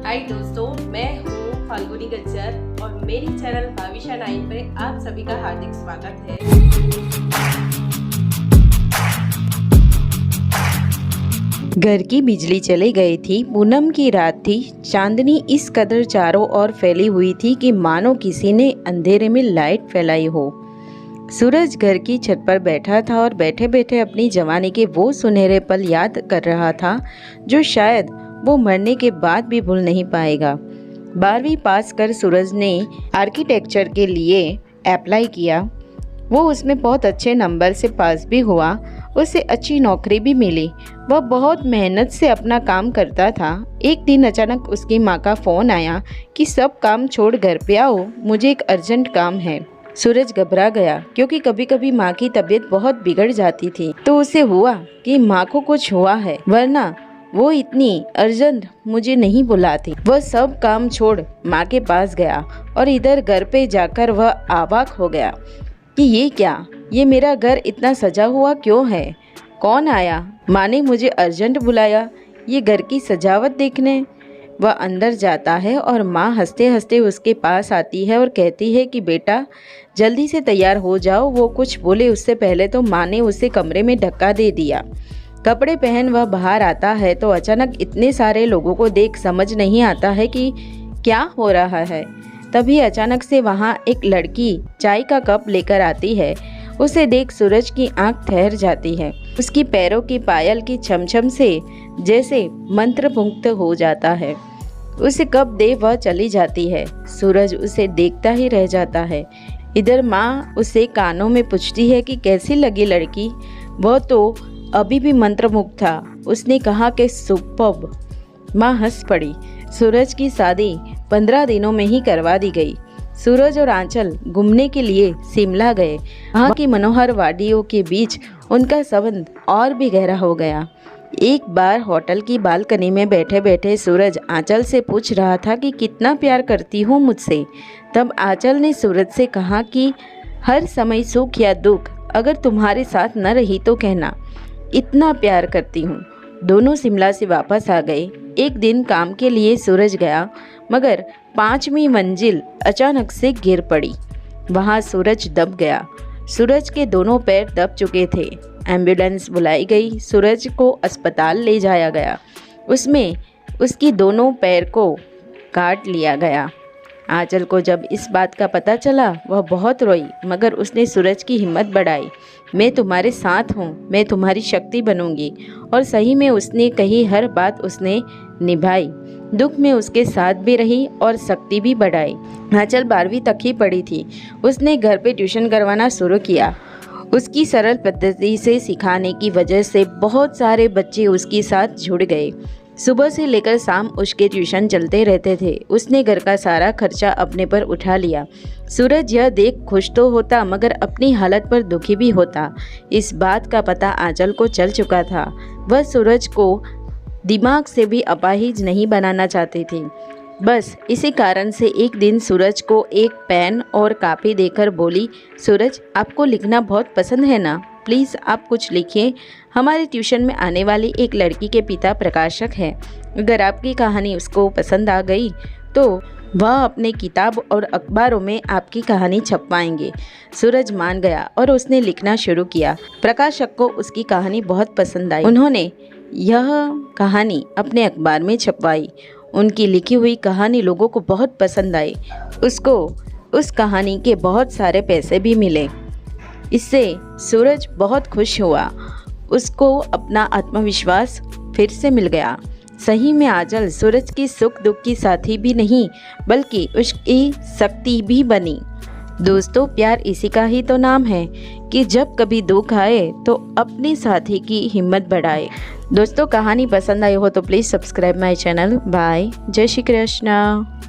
हाय दोस्तों, मैं हूँ फाल्गुनी गज्जर और मेरी चैनल भाविशा 9 पे आप सभी का हार्दिक स्वागत है। घर की बिजली चली गई थी। पूनम की रात थी। चांदनी इस कदर चारों ओर फैली हुई थी कि मानो किसी ने अंधेरे में लाइट फैलाई हो। सूरज घर की छत पर बैठा था और बैठे बैठे अपनी जवानी के वो सुनहरे पल याद कर रहा था जो शायद वो मरने के बाद भी भूल नहीं पाएगा। 12वीं पास कर सूरज ने आर्किटेक्चर के लिए अप्लाई किया। वो उसमें बहुत अच्छे नंबर से पास भी हुआ। उसे अच्छी नौकरी भी मिली। वह बहुत मेहनत से अपना काम करता था। एक दिन अचानक उसकी माँ का फ़ोन आया कि सब काम छोड़ घर पे आओ, मुझे एक अर्जेंट काम है। सूरज घबरा गया क्योंकि कभी कभी माँ की तबीयत बहुत बिगड़ जाती थी। तो उसे हुआ कि माँ को कुछ हुआ है, वरना वो इतनी अर्जेंट मुझे नहीं बुलाती। वह सब काम छोड़ माँ के पास गया और इधर घर पे जाकर वह अवाक हो गया कि ये क्या, ये मेरा घर इतना सजा हुआ क्यों है? कौन आया? माँ ने मुझे अर्जेंट बुलाया ये घर की सजावट देखने। वह अंदर जाता है और माँ हंसते हंसते उसके पास आती है और कहती है कि बेटा जल्दी से तैयार हो जाओ। वो कुछ बोले उससे पहले तो माँ ने उसे कमरे में धक्का दे दिया। कपड़े पहन वह बाहर आता है तो अचानक इतने सारे लोगों को देख समझ नहीं आता है कि क्या हो रहा है। तभी अचानक से वहाँ एक लड़की चाय का कप लेकर आती है। उसे देख सूरज की आंख ठहर जाती है। उसकी पैरों की पायल की छमछम से जैसे मंत्रमुग्ध हो जाता है। उसे कप दे वह चली जाती है। सूरज उसे देखता ही रह जाता है। इधर माँ उसे कानों में पूछती है कि कैसी लगी लड़की। वह तो अभी भी मंत्रमुग्ध था। उसने कहा कि सुपर्ब। माँ हंस पड़ी। सूरज की शादी 15 दिनों में ही करवा दी गई। सूरज और आंचल घूमने के लिए शिमला गए। वहाँ की मनोहर वादियों के बीच उनका संबंध और भी गहरा हो गया। एक बार होटल की बालकनी में बैठे बैठे सूरज आंचल से पूछ रहा था कि कितना प्यार करती हूँ मुझसे। तब आंचल ने सूरज से कहा कि हर समय सुख या दुख अगर तुम्हारे साथ न रही तो कहना, इतना प्यार करती हूँ। दोनों शिमला से वापस आ गए। एक दिन काम के लिए सूरज गया, मगर 5वीं मंजिल अचानक से गिर पड़ी। वहाँ सूरज दब गया। सूरज के दोनों पैर दब चुके थे। एम्बुलेंस बुलाई गई। सूरज को अस्पताल ले जाया गया। उसमें उसकी दोनों पैर को काट लिया गया। आंचल को जब इस बात का पता चला वह बहुत रोई, मगर उसने सूरज की हिम्मत बढ़ाई। मैं तुम्हारे साथ हूँ, मैं तुम्हारी शक्ति बनूंगी। और सही में उसने कही हर बात उसने निभाई। दुख में उसके साथ भी रही और शक्ति भी बढ़ाई। आंचल 12वीं तक ही पढ़ी थी। उसने घर पे ट्यूशन करवाना शुरू किया। उसकी सरल पद्धति से सिखाने की वजह से बहुत सारे बच्चे उसके साथ जुड़ गए। सुबह से लेकर शाम उसके ट्यूशन चलते रहते थे। उसने घर का सारा खर्चा अपने पर उठा लिया। सूरज यह देख खुश तो होता, मगर अपनी हालत पर दुखी भी होता। इस बात का पता आंचल को चल चुका था। वह सूरज को दिमाग से भी अपाहिज नहीं बनाना चाहती थी। बस इसी कारण से एक दिन सूरज को एक पेन और कॉपी देकर बोली, सूरज आपको लिखना बहुत पसंद है ना? प्लीज़ आप कुछ लिखिए। हमारे ट्यूशन में आने वाली एक लड़की के पिता प्रकाशक हैं। अगर आपकी कहानी उसको पसंद आ गई तो वह अपने किताब और अखबारों में आपकी कहानी छपवाएंगे। सूरज मान गया और उसने लिखना शुरू किया। प्रकाशक को उसकी कहानी बहुत पसंद आई। उन्होंने यह कहानी अपने अखबार में छपवाई। उनकी लिखी हुई कहानी लोगों को बहुत पसंद आई। उसको उस कहानी के बहुत सारे पैसे भी मिले। इससे सूरज बहुत खुश हुआ। उसको अपना आत्मविश्वास फिर से मिल गया। सही में आंचल सूरज की सुख दुख की साथी भी नहीं, बल्कि उसकी शक्ति भी बनी। दोस्तों, प्यार इसी का ही तो नाम है कि जब कभी दुख आए तो अपने साथी की हिम्मत बढ़ाए। दोस्तों, कहानी पसंद आई हो तो please subscribe my channel. Bye. जय श्री कृष्ण।